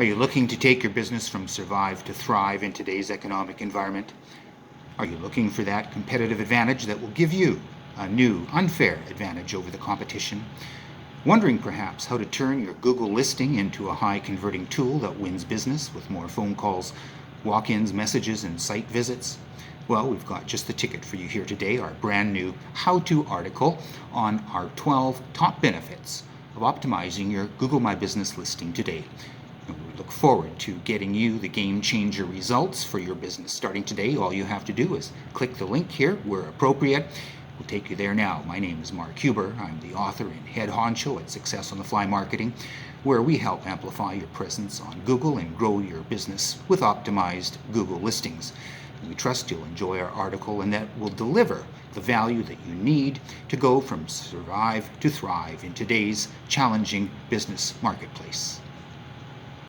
Are you looking to take your business from survive to thrive in today's economic environment? Are you looking for that competitive advantage that will give you a new, unfair advantage over the competition? Wondering perhaps how to turn your Google listing into a high-converting tool that wins business with more phone calls, walk-ins, messages, and site visits? Well, we've got just the ticket for you here today, our brand new how-to article on our 12 top benefits of optimizing your Google My Business listing today. And we look forward to getting you the game-changer results for your business starting today. All you have to do is click the link here where appropriate. We'll take you there now. My name is Mark Huber. I'm the author and head honcho at Success on the Fly Marketing, where we help amplify your presence on Google and grow your business with optimized Google listings. We trust you'll enjoy our article and that will deliver the value that you need to go from survive to thrive in today's challenging business marketplace.